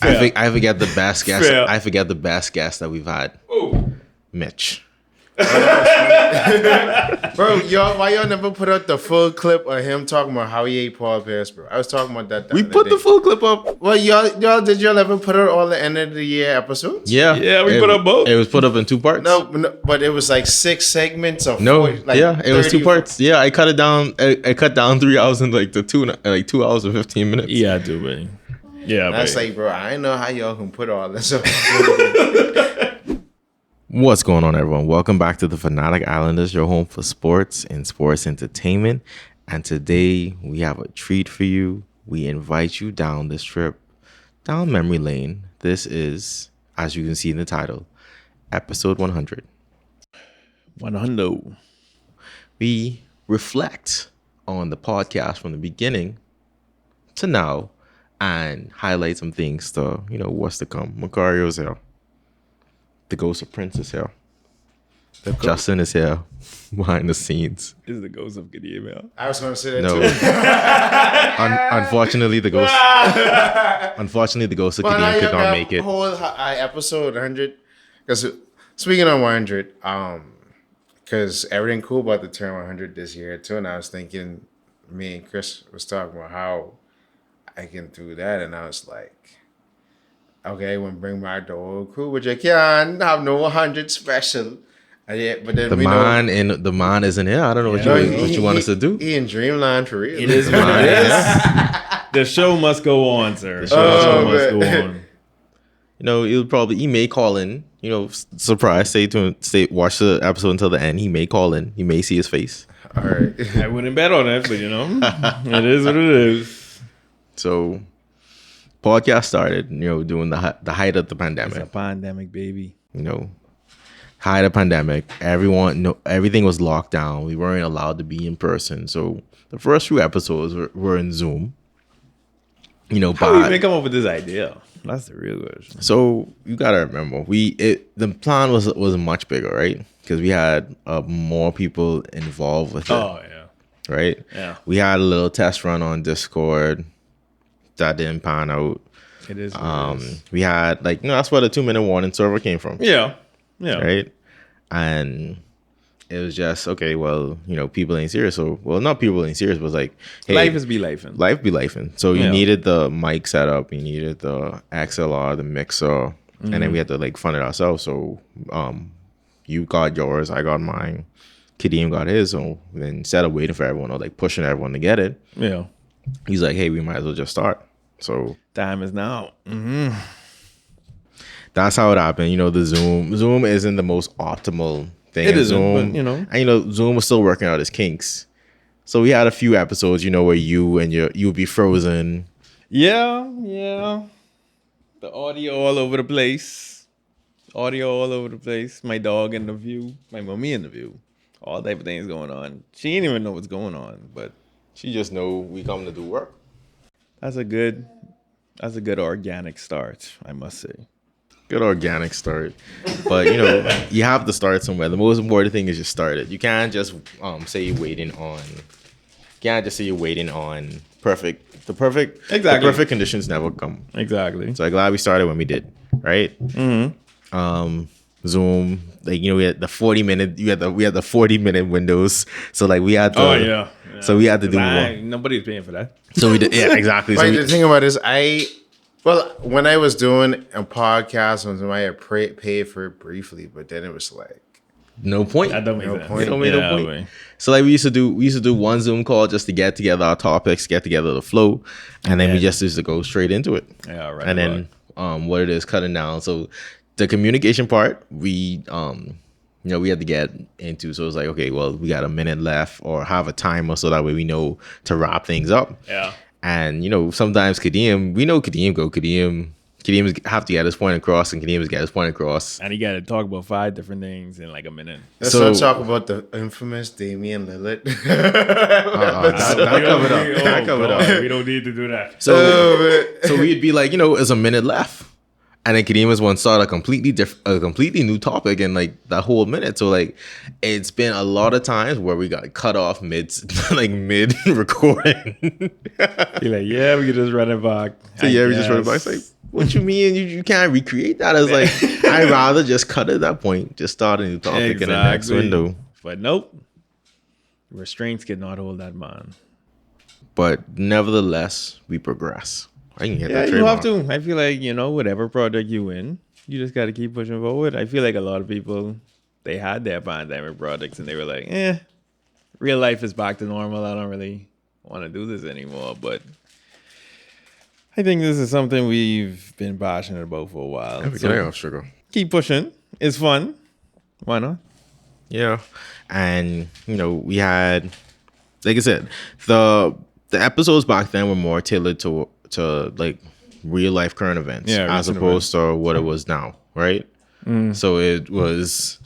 I forget the best guest. Fair. I forget the best guest that we've had. Oh. Mitch. Bro, why y'all never put out the full clip of him talking about how he ate Paul Pierce, bro? I was talking about that. We put the full clip up. Well, did y'all ever put out all the end of the year episodes? Yeah. Yeah, we put up both. It was put up in 2 parts. No, but it was like 6 segments of No, 40, like it was 2 30. parts. Yeah, I cut it down. I cut down 3 hours in like 2 hours and 15 minutes. Yeah, I do, man. Yeah, That's like, bro, I didn't know how y'all can put all this up. What's going on, everyone? Welcome back to the Fanatic Islanders, your home for sports and sports entertainment. And today we have a treat for you. We invite you down this trip, down memory lane. This is, as you can see in the title, episode 100. 100. We reflect on the podcast from the beginning to now and highlight some things to, what's to come. Macario's here. The ghost of Prince is here. Justin is here behind the scenes. This is the ghost of good email. I was going to say that No. too. Unfortunately, the ghost. Unfortunately, the ghost of Gideon could not make it. Whole episode 100. Because speaking of 100, because everything cool about the turn 100 this year too, and I was thinking, me and Chris was talking about how I can do that, and I was like, okay, when bring back the old crew, but you can't have no 100 special. But then The man isn't here. I don't know what you want us to do. He in Dreamland for real. It is what it is. The show must go on, sir. The show must go on. He may call in, surprise, watch the episode until the end. He may call in. He may see his face. All right. I wouldn't bet on that, but it is what it is. So, podcast started, during the height of the pandemic. It's a pandemic, baby. Height of pandemic. Everything was locked down. We weren't allowed to be in person. So the first few episodes were in Zoom. How did you even come up with this idea? That's the real question. So you gotta remember, the plan was much bigger, right? Because we had more people involved with it. Oh yeah. Right. Yeah. We had a little test run on Discord that didn't pan out. It is. We had that's where the 2-minute warning server came from. Yeah. Yeah. Right. And it was just, okay, well, people ain't serious. So, well, not people ain't serious, but it's like, hey, life is be lifing. Life be lifing. So you needed the mic setup, you needed the XLR, the mixer, and then we had to fund it ourselves. So you got yours, I got mine, Kadeem got his. So then instead of waiting for everyone or pushing everyone to get it, he's like, hey, we might as well just start. So time is now. Mm-hmm. That's how it happened. The Zoom isn't the most optimal thing. It isn't, Zoom, but, and Zoom was still working out its kinks. So we had a few episodes, where you would be frozen. Yeah. The audio all over the place. My dog in the view. My mommy in the view. All type of things going on. She didn't even know what's going on, but She just know we come to do work. That's a good organic start, I must say. Good organic start. But, you have to start somewhere. The most important thing is you start it. You can't just say you're waiting on perfect. The perfect conditions never come. Exactly. So I'm glad we started when we did, right? Mm-hmm. Zoom, we had the 40-minute. We had the 40-minute windows. So we had to. Oh yeah. So we had to do one. Nobody's paying for that. So we did. Yeah, exactly. But So the thing about it is, when I was doing a podcast, I had paid for it briefly, but then it was no point. That don't make No sense. point. It don't make no point. Way. So we used to do one Zoom call just to get together our topics, get together the flow, and then we just used to go straight into it. Yeah, right. And then what it is cutting down. So the communication part, we we had to get into. So it was like, okay, well, we got a minute left, or have a timer so that way we know to wrap things up. Yeah. And sometimes Kadeem have to get his point across, and Kadeem get his point across. And he got to talk about 5 different things in a minute. Let's not talk about the infamous Damian Lillard. That covered up. We don't need to do that. So we'd be like, it's a minute left. And then Kadeem one start a completely new topic in that whole minute. So it's been a lot of times where we got cut off mid recording. You're like, yeah, we can just run it back. So we just run it back. It's What you mean you can't recreate that? It's like I'd rather just cut at that point, just start a new topic in the next window. But nope, restraints cannot hold that man. But nevertheless, we progress. I can get Yeah, that you have trademark. to. I feel like, whatever project you in, you just got to keep pushing forward. I feel like a lot of people, they had their pandemic projects and they were like, real life is back to normal. I don't really want to do this anymore. But I think this is something we've been passionate about for a while. Get off sugar. Keep pushing. It's fun. Why not? Yeah. And, we had, like I said, the episodes back then were more tailored to like real life current events as opposed to what it was now, right? So it was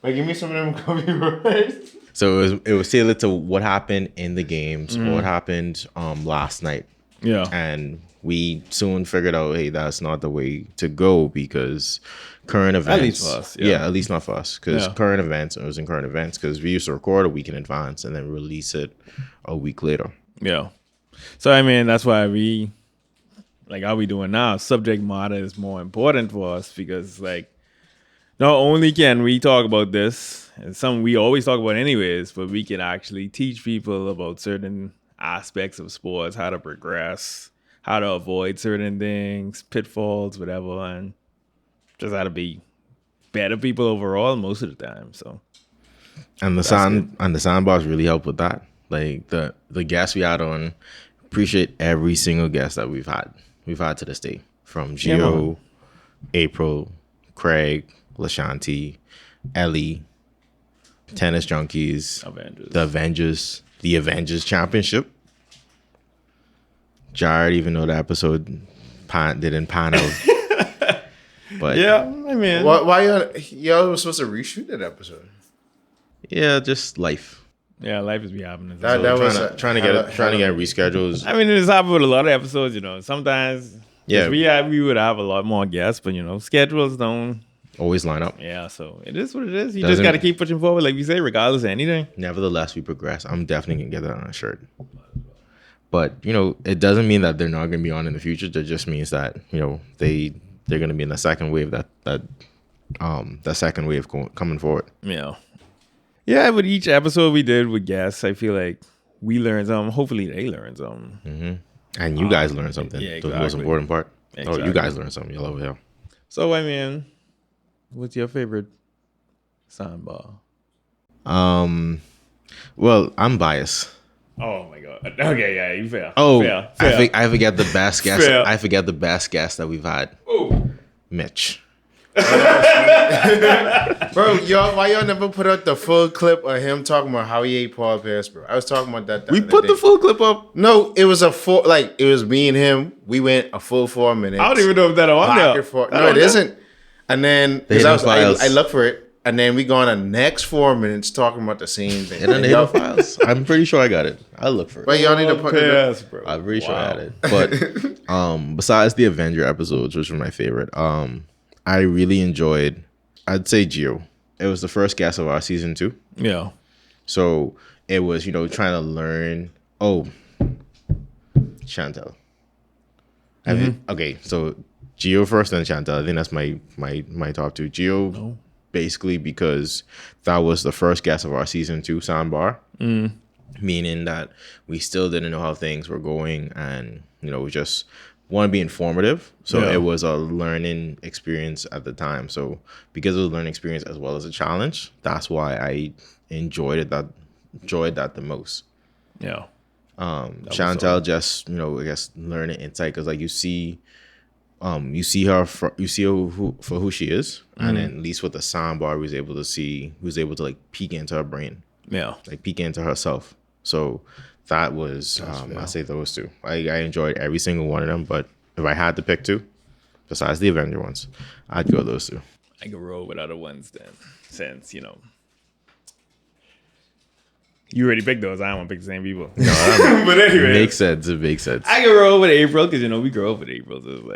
Like, give me some of them copyrights. so it was tailored to what happened in the games, what happened last night. Yeah. And we soon figured out, hey, that's not the way to go because current events. At least for us. Yeah, at least not for us. Because current events, it was in current events because we used to record a week in advance and then release it a week later. Yeah. So, I mean, that's why we, like how we doing now, subject matter is more important for us because, like, not only can we talk about this, and something we always talk about anyways, but we can actually teach people about certain aspects of sports, how to progress, how to avoid certain things, pitfalls, whatever, and just how to be better people overall most of the time. So, and the soundbars really help with that. Like the guests we had on, appreciate every single guest that we've had to this day, from Gio, April, Craig, Lashanti, Ellie, Tennis Junkies, the Avengers Championship. Jared, even though the episode didn't pan out. But yeah, I mean, Why y'all were supposed to reshoot that episode? yeah, just life. yeah, life is be happening. That was Trying to get reschedules. I mean, it's happened with a lot of episodes, Sometimes, Yeah, we would have a lot more guests, but schedules don't. always line up. Yeah, so it is what it is. You just got to keep pushing forward, like we say, regardless of anything. Nevertheless, we progress. I'm definitely gonna get that on a shirt. But it doesn't mean that they're not gonna be on in the future. That just means that they're gonna be in the second wave that second wave coming forward. Yeah. Yeah, with each episode we did with guests, I feel like we learned something. Hopefully they learned something. Mm-hmm. And you guys learned something. Yeah, exactly. The most important part. Exactly. Oh, you guys learned something. Y'all over here. So, I mean, what's your favorite soundbar? Well, I'm biased. Oh my god. Okay, yeah, you fail. Oh, fail. I forget the best guest. Fail. I forget the best guest that we've had. Oh. Mitch. Bro, why y'all never put out the full clip of him talking about how he ate Paul Pierce, bro? I was talking about that. We put the full clip up. No, it was it was me and him. We went a full 4 minutes. I don't even know if that's on there. No, it isn't. And then files. I looked for it, and then we go on the next 4 minutes talking about the same thing. And then the files. I'm pretty sure I got it. I'll look for it. But y'all need to put Pierce, bro. I'm pretty sure I had it. But besides the Avenger episodes, which were my favorite, I really enjoyed, I'd say, Gio. It was the first guest of our season 2. Yeah. So it was, trying to learn. Oh, Chantel. Okay, so Gio first, then Chantel. I think that's my top 2. Gio, basically because that was the first guest of our season 2 soundbar, meaning that we still didn't know how things were going, and we just want to be informative. So it was a learning experience at the time. So because it was a learning experience as well as a challenge, that's why I enjoyed that the most. Yeah. Chantel just I guess learning insight, because like you see her for who she is, and then at least with the soundbar, we was able to like peek into her brain, like peek into herself. So that was I say those 2. I enjoyed every single one of them, but if I had to pick 2 besides the Avenger ones, I'd go those 2. I could roll with other ones then, since you already picked those. I don't want to pick the same people. No, but anyway, it makes sense. I can roll with April because we grew up with April. So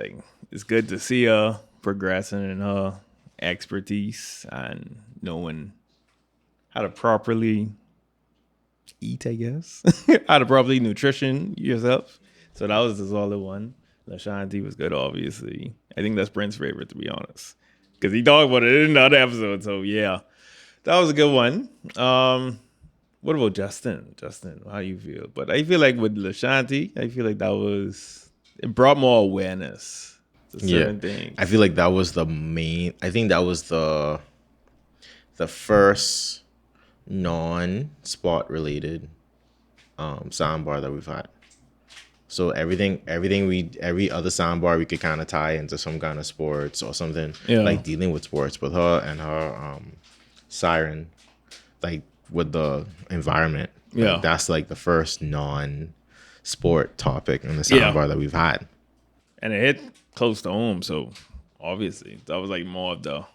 it's good to see her progressing in her expertise and knowing how to properly eat, I guess. How to properly nutrition yourself. So that was the solid one. Ashanti was good, obviously. I think that's Brent's favorite, to be honest. Because he talked about it in the other episode. So, yeah. That was a good one. What about Justin? Justin, how do you feel? But I feel like with Ashanti, I feel like it brought more awareness to certain things. I feel like that was the main. I think that was the first non-sport related soundbar that we've had. So every other soundbar we could kind of tie into some kind of sports or something, like dealing with sports. But her and her siren, like with the environment, like, that's like the first non-sport topic in the soundbar that we've had. And it hit close to home, so obviously that was like more of the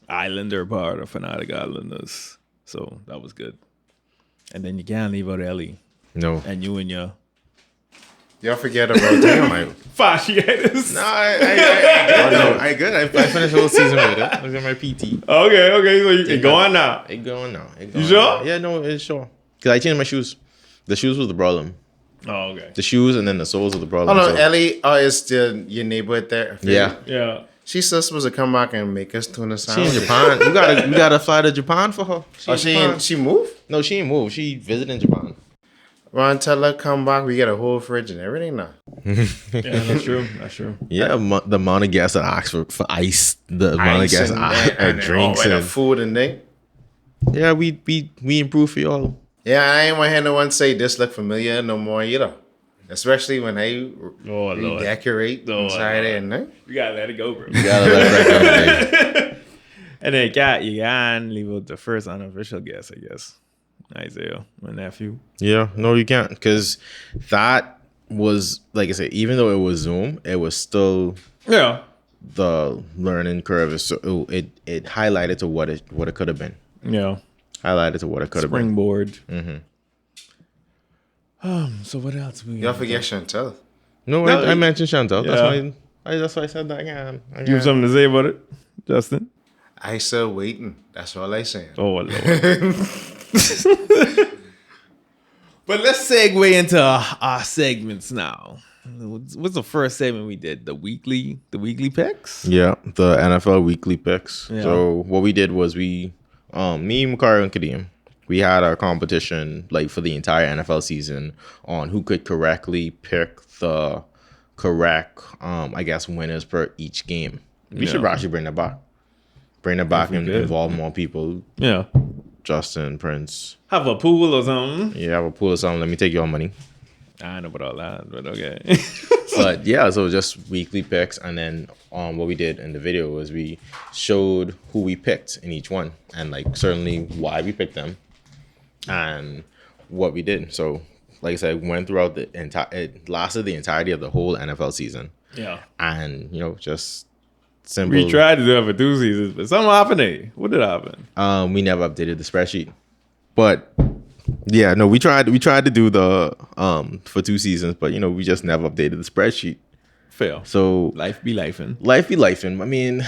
Islander part of Fanatic Islanders. So that was good. And then you can't leave out Ellie. No. And you and your... Y'all forget about them. Fasciitis. No, I good. I finished the whole season with it. I was in my PT. Okay. So it going now. It going now. You sure? Yeah, no, it's sure. Because I changed my shoes. The shoes was the problem. Oh, okay. The shoes and then the soles were the problem. Oh no, Ellie is still your neighbor there. Yeah. She's still supposed to come back and make us tuna She in salad. Japan. You gotta fly to Japan for her. She moved? No, she ain't moved. She visiting Japan. Ron, tell her come back. We get a whole fridge and everything now. Yeah, that's true. Yeah, the amount of gas that I asked for ice, the amount of gas and drinks and and food and thing. yeah, we improve for y'all. Yeah, I ain't want to hear no one say this look familiar no more either. Especially when I redecorate inside it and thing. You gotta let it go, bro. You gotta let that go, baby. And then you can leave out the first unofficial guest, I guess. Isaiah, my nephew. Yeah, no, you can't, because that was, like I said, even though it was Zoom, it was still the learning curve. So it highlighted to what it could have been. Yeah, highlighted to what it could have been. Springboard. So what else? Y'all forget Chantel. No, I mentioned Chantel. That's why I said that again. You have something to say about it, Justin? I still waiting. That's all I saying. Oh Lord. But let's segue into our segments now. What's the first segment we did? The weekly picks? Yeah, the NFL weekly picks. Yeah. So what we did was me, Makari, and Kadeem, we had our competition like for the entire NFL season on who could correctly pick the correct, I guess, winners per each game. We should actually bring that back. And involve more people. Yeah. Justin, Prince. Have a pool or something. Yeah, have a pool or something. Let me take your money. I know about all that, but okay. But yeah, so just weekly picks, and then what we did in the video was we showed who we picked in each one, and like certainly why we picked them, and what we did. So, like I said, went throughout the entire. It lasted the entirety of the whole NFL season. Yeah, and just simple. We tried to do it for 2 seasons, but something happened. What did happen? We never updated the spreadsheet, but. Yeah, no, we tried to do the for 2 seasons, but we just never updated the spreadsheet. Fail. So life be lifing. I mean,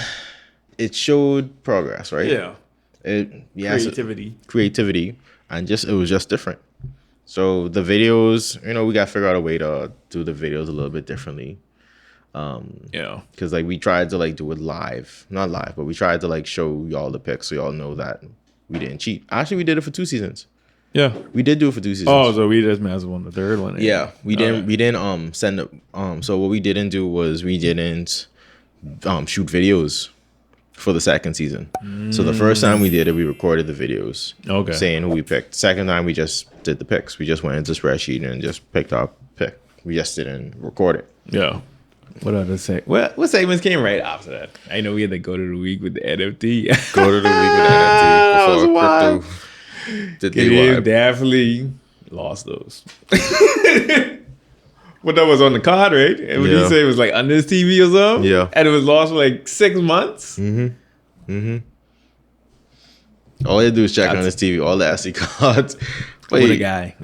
it showed progress, right? Yeah. Creativity, and it was just different. So the videos, we got to figure out a way to do the videos a little bit differently. Because like we tried to like do it not live, but we tried to like show y'all the picks so y'all know that we didn't cheat. Actually, we did it for 2 seasons. Yeah, we did do it for 2 seasons. Oh, so we just messed on the third one. Yeah, we didn't. We didn't send it. So what we didn't do was we didn't shoot videos for the second season. So the first time we did it, we recorded the videos. Okay. Saying who we picked. Second time we just did the picks. We just went into spreadsheet and just picked our pick. We just didn't record it. Yeah. What other what segments came right after that? I know we had to go to the week with the NFT. Go to the week with the NFT before crypto. You definitely lost those. But that was on the card, right? And what did you say? It was like under his TV or something? Yeah. And it was lost for like 6 months? All you do is check on his TV, all the SD cards. What a guy.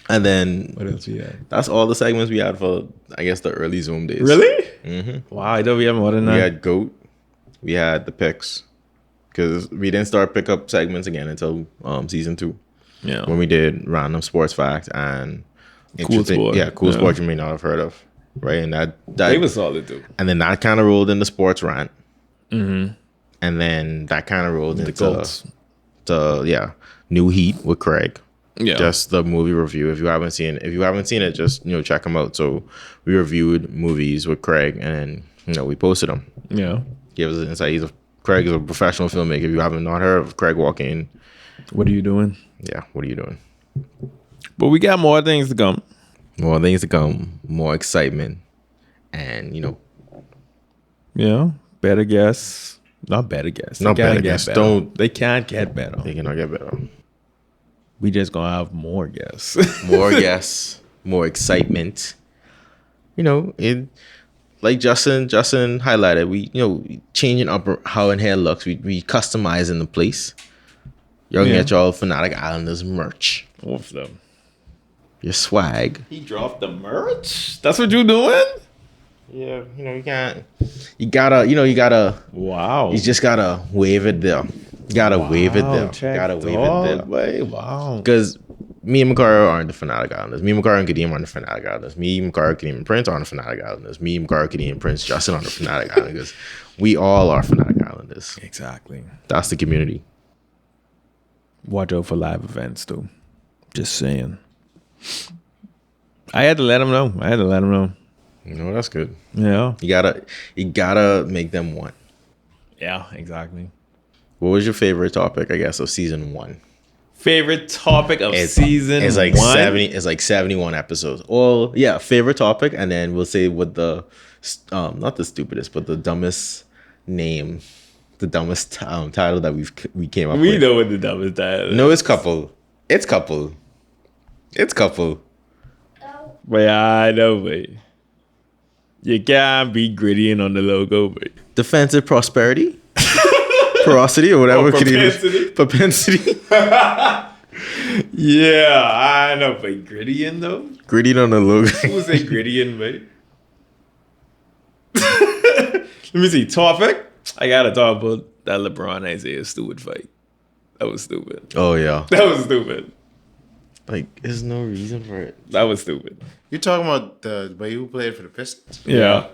And then what else we had? That's all the segments we had for, I guess, the early Zoom days. Really? Wow, I thought we had more than that. We had GOAT. We had the picks. Because we didn't start pickup segments again until season 2. Yeah. When we did random sports fact and interesting. Sport. Yeah, cool sport you may not have heard of, right? And that They was solid too. and then that kind of rolled into sports rant, and then that kind of rolled into Colts. the New Heat with Craig. Yeah. Just the movie review. If you haven't seen it, just check them out. So we reviewed movies with Craig, and then we posted them. Yeah. Give us an insight. Craig is a professional filmmaker. If you haven't not heard of Craig Walking, What are you doing? yeah, what are you doing? But we got more things to come. More things to come, more excitement, and Yeah. Better guess. Not better guess. Not better guess. They can't get better. they cannot get better. We just gonna have more guess. More guests, more excitement. It like Justin highlighted. We changing up how in here looks. We customizing the place. Y'all can get y'all Fanatic Islanders merch. All of them. Your swag. He dropped the merch. That's what you doing? Yeah, you can't. You gotta. Wow. You just gotta wave it there. You gotta wave it there. Gotta wave it there. Wait, wow. Because me and Makara aren't the Fanatic Islanders. Me, Makara, and Kadeem aren't the Fanatic Islanders. Me, Makara, Kadeem, and Prince aren't the Fanatic Islanders. Me, Makara, Kadeem, and Prince Justin aren't the Fanatic Islanders. We all are Fanatic Islanders. Exactly. That's the community. Watch out for live events too. Just saying. I had to let him know. That's good. Yeah. You gotta make them want. Yeah, exactly. What was your favorite topic, I guess, of season 1? Favorite topic of season It's like 1? 70. It's like 71 episodes. Well, yeah, favorite topic, and then we'll say what the not the stupidest, but the dumbest name, the dumbest title that we came up with. We know what the dumbest title is. No, it's couple. But I know, but you can't be grittying on the logo, but Defensive prosperity, porosity, or whatever. propensity. Propensity. Yeah, I know, but grittying though? Gritty on the logo. Who say grittying, mate? Let me see. Topic? I gotta talk about that LeBron Isaiah Stewart fight. That was stupid. Oh yeah. That was stupid. Like, there's no reason for it. That was stupid. You're talking about the way who played for the Pistons? Yeah.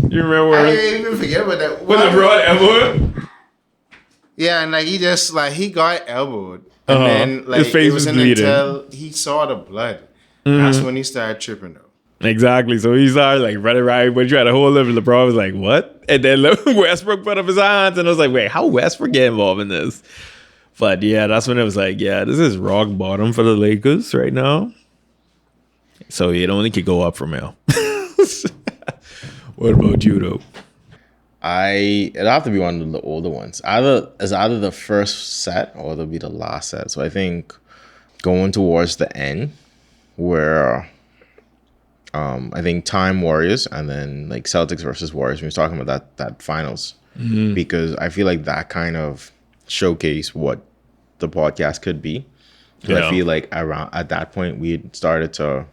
You remember I when didn't even forget about that. when LeBron elbowed? Yeah, and like he got elbowed, and then like His face it was wasn't bleeding. until he saw the blood. That's when he started tripping though. Exactly. So he started like running right when you tried to hold him. LeBron was like, "What?" And then Westbrook put up his hands, and I was like, "Wait, how Westbrook get involved in this?" But yeah, that's when it was like, "Yeah, this is rock bottom for the Lakers right now." So it only could go up from here. What about you though? It'll have to be one of the older ones. Either the first set or it'll be the last set. So I think going towards the end, where I think Time Warriors and then like Celtics versus Warriors. We were talking about that finals because I feel like that kind of showcase what the podcast could be. Yeah. I feel like at that point we started to.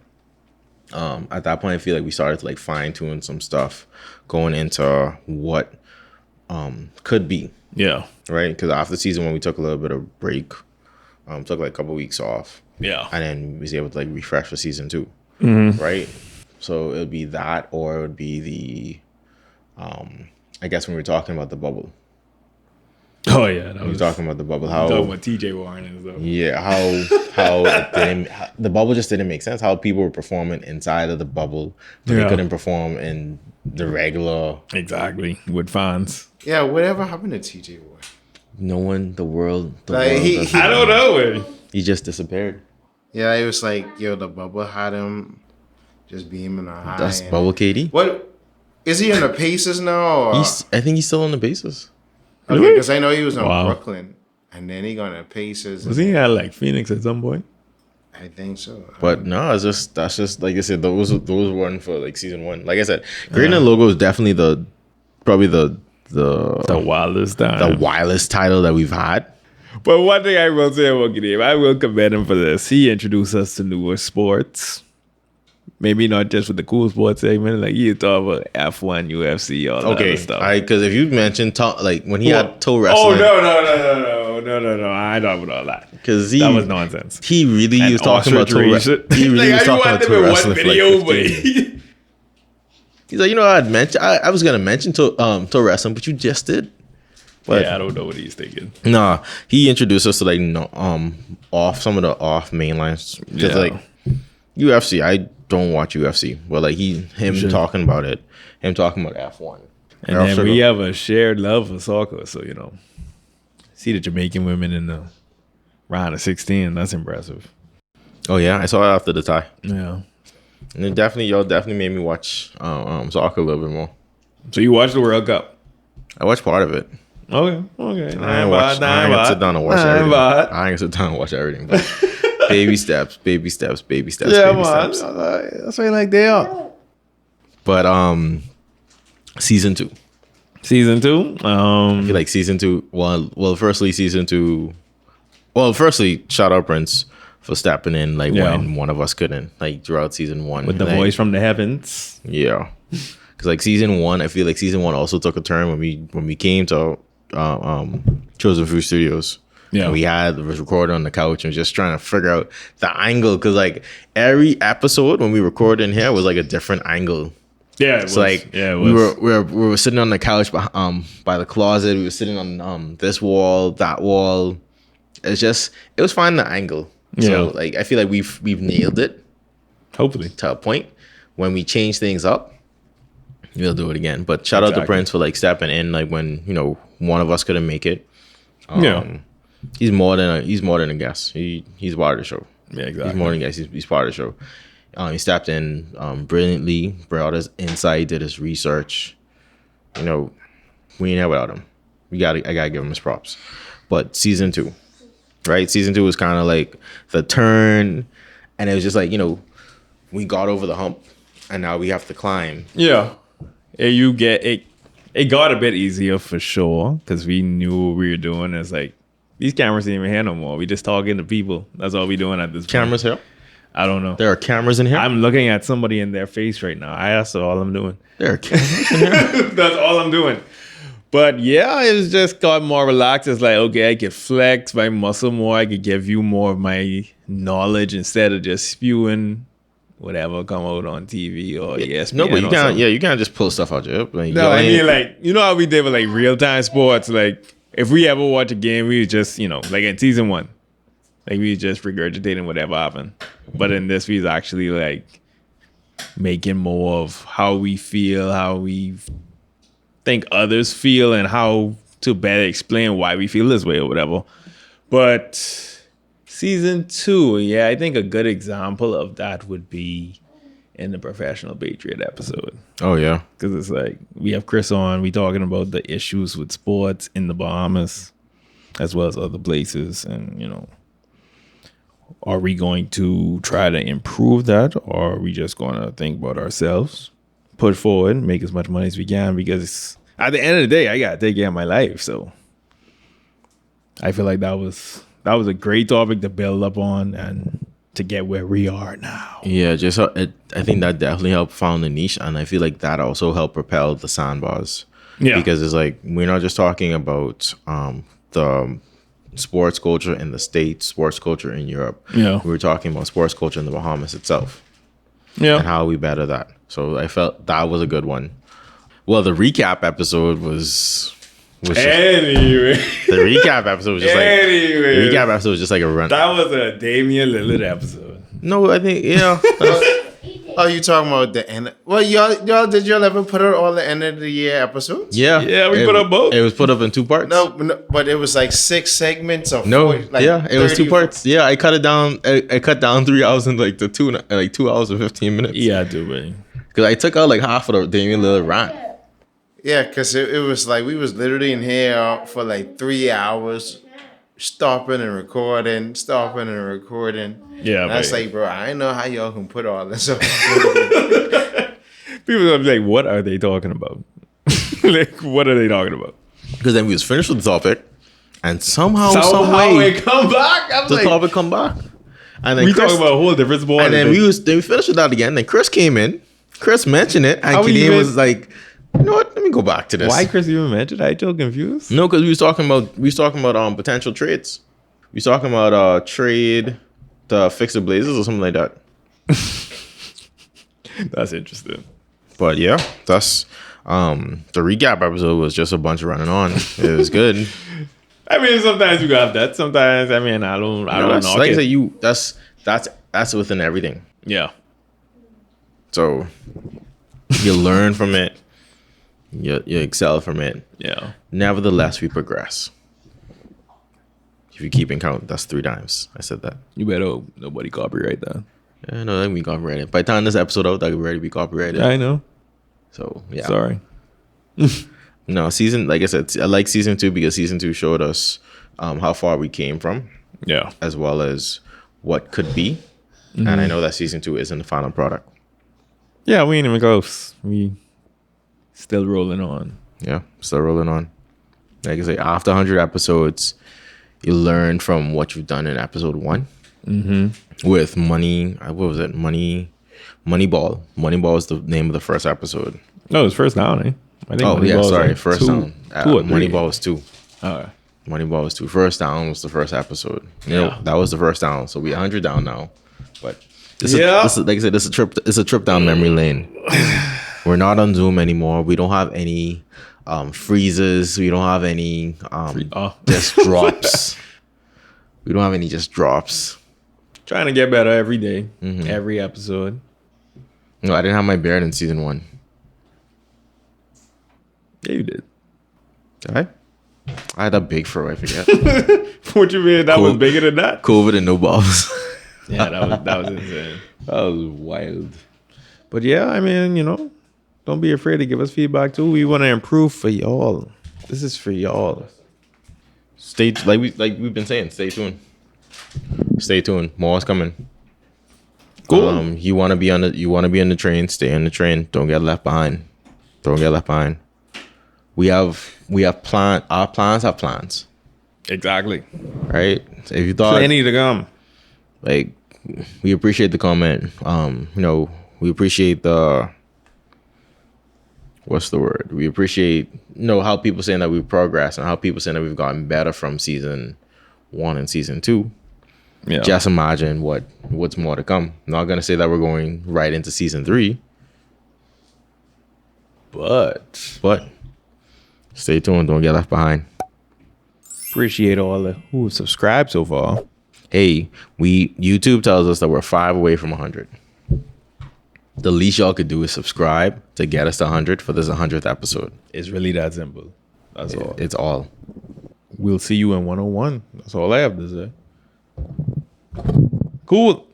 At that point, I feel like we started to like fine tune some stuff going into what could be. Yeah. Right, because after season 1 we took a little bit of break, took like a couple weeks off. Yeah. And then we was able to like refresh for season 2. Right, so it would be that, or it would be the I guess when we were talking about the bubble. Oh yeah, that We was were talking about the bubble, how talking about TJ Warren and stuff. yeah, how the bubble just didn't make sense. How people were performing inside of the bubble, but they couldn't perform in the regular. Exactly, with fans. Yeah, whatever happened to TJ Watt? No one, the world Like, doesn't I don't know. He just disappeared. Yeah, it was like the bubble had him just beaming a high. That's bubble Katie. What is he in the Pacers now? Or? I think he's still on the bases. Okay, because I know he was on Wow. Brooklyn, and then he got to Pacers. Was he at like Phoenix at some point? I think so. But no, that's just like I said. Those were for like season 1. Like I said, creating a logo is definitely probably the wildest time. the wildest title that we've had. But one thing I will say about Kadeem, I will commend him for this. He introduced us to newer sports. Maybe not just with the cool sports segment, like you talk about F1, UFC, all that other stuff. Because if you mentioned like when he had toe wrestling. Oh I ain't talking about all that. Because That was nonsense. He really And was talking about ostrich toe race. He really Like, was I talking want about them toe in one wrestling for video, like 15 minutes. He's like, I was gonna mention toe wrestling, but you just did. But yeah, I don't know what he's thinking. nah, he introduced us to like off some of the off main lines. Because like UFC, I don't watch UFC, but like him talking about it, him talking about F1. And then we have a shared love for soccer, so see the Jamaican women in the round of 16. That's impressive. Oh yeah, I saw it after the tie. Yeah. And it definitely made me watch soccer a little bit more. So you watched the World Cup? I watched part of it. Okay. I ain't gonna sit down and watch everything. I ain't gonna sit down and watch everything. But baby steps. Yeah, baby man. steps. That's why like they are. But season 2. Season 2. I feel like season 2. Well, firstly, season 2. Well, firstly, shout out Prince for stepping in when one of us couldn't, like throughout season 1 with the voice from the heavens. Yeah, because like season 1, I feel like season 1 also took a turn when we came to Chosen Fruit Studios. Yeah, and was recording on the couch and just trying to figure out the angle, because like every episode when we recorded in here was like a different angle. Yeah, it's like we were sitting on the couch by the closet. We were sitting on this wall, that wall. It was fine, the angle. So like I feel like we've nailed it. Hopefully to a point. When we change things up, we'll do it again. But shout out to Prince for like stepping in, like when one of us couldn't make it. He's more than a guest. He's part of the show. Yeah, exactly. He's more than a guest. He's part of the show. He stepped in brilliantly, brought us insight, did his research. We ain't here without him. I gotta give him his props. But season 2. Right? Season 2 was kind of like the turn, and it was just like, we got over the hump, and now we have to climb. Yeah. You get it. It got a bit easier for sure, because we knew what we were doing. It's like, these cameras ain't even here no more. We just talking to people. That's all we doing at this point. Cameras here? I don't know. There are cameras in here? I'm looking at somebody in their face right now. That's all I'm doing. There are cameras in here? That's all I'm doing. But yeah, it was just got more relaxed. It's like, okay, I could flex my muscle more. I could give you more of my knowledge instead of just spewing whatever come out on TV or ESPN. No, but you can't. Yeah, you can't just pull stuff out your hip. Like, no, I mean, like, how we did with like real time sports. Like, if we ever watch a game, we just like in season 1, like we just regurgitating whatever happened. But in this, we was actually like making more of how we feel, how we think others feel, and how to better explain why we feel this way or whatever. But season 2, yeah, I think a good example of that would be in the Professional Patriot episode. Oh yeah, because it's like we have Chris on, we talking about the issues with sports in the Bahamas as well as other places, and are we going to try to improve that, or are we just going to think about ourselves, put forward, make as much money as we can? Because at the end of the day, I got to take care of my life. So I feel like that was a great topic to build up on and to get where we are now. Yeah, I think that definitely helped found the niche, and I feel like that also helped propel the sandbars. Yeah, because it's like we're not just talking about the sports culture in the States, sports culture in Europe. Yeah, we were talking about sports culture in the Bahamas itself. Yeah, and how we better that. So I felt that was a good one. Well, the recap episode was anyway. The recap episode was just like a run. That was a Damian Lillard episode. No, I think Oh, you talking about the end? Well, y'all did y'all ever put out all the end of the year episodes? Yeah, we put up both. It was put up in 2 parts. No, but it was like 6 segments of it was 2 parts. Yeah, I cut it down. I cut down 3 hours into like 2 hours and 15 minutes. Yeah, I do, man. Because I took out like half of the Damian Lillard rant. Yeah, because it was like we was literally in here for like 3 hours, stopping and recording. Yeah, and I was like, bro, I didn't know how y'all can put all this up. People gonna be like, what are they talking about? Like, what are they talking about? Because then we was finished with the topic, and somehow some way it come back. Topic come back, and then we talking about a whole different sport. And then we finished with that again. Then Chris came in. Chris mentioned it, and Kadeem was like, You know what? Let me go back to this. Why Chris even mentioned? I still confused. No, because we was talking about potential trades. We was talking about trade to fix the Blazers or something like that. That's interesting. But yeah, that's the recap episode was just a bunch of running on. It was good. I mean, sometimes you got that. Sometimes, I mean, I don't know. Like I said, that's within everything. Yeah. So you learn from it. You excel from it. Yeah. Nevertheless, we progress. If you keep in count, that's 3 times I said that. You better hope nobody copyright that. Yeah, no, that can be copyrighted. By the time this episode out, that could already be copyrighted. I know. So yeah. Sorry. No, like I said, I like season 2 because season 2 showed us how far we came from. Yeah. As well as what could be. And I know that season 2 isn't the final product. Yeah, we ain't even close. We still rolling on. Yeah, still rolling on. Like I say, after 100 episodes, you learn from what you've done in episode 1. With Money, what was it? Moneyball. Moneyball is the name of the first episode. No, it's first down, eh? I think sorry. First down. 2 or 3. Moneyball was 2. Okay. Moneyball was 2. First down was the first episode. That was the first down. So we're 100 down now. But this is like I said, this is a trip. It's a trip down memory lane. We're not on Zoom anymore. We don't have any freezes. We don't have any just drops. We don't have any just drops. Trying to get better every day, every episode. No, I didn't have my beard in season 1. Yeah, you did. Did I? I had that big fro. I forget. What you mean? That was bigger than that? COVID and no balls. Yeah, that was insane. That was wild. But yeah, I mean, don't be afraid to give us feedback too. We want to improve for y'all. This is for y'all. We've been saying, stay tuned. Stay tuned. More is coming. Cool. You want to be on the train, stay on the train. Don't get left behind. We have plan. Our plans have plans. Exactly. Right? So if you thought Plenty to come. Like, we appreciate the comment. We appreciate the what's the word? We appreciate how people saying that we've progressed and how people saying that we've gotten better from season 1 and season 2. Yeah. Just imagine what's more to come. Not gonna say that we're going right into season 3. But stay tuned, don't get left behind. Appreciate all who have subscribed so far. Hey, YouTube tells us that we're 5 away from 100. The least y'all could do is subscribe to get us to 100 for this 100th episode. It's really that simple. That's all. It's all. We'll see you in 101. That's all I have to say. Cool.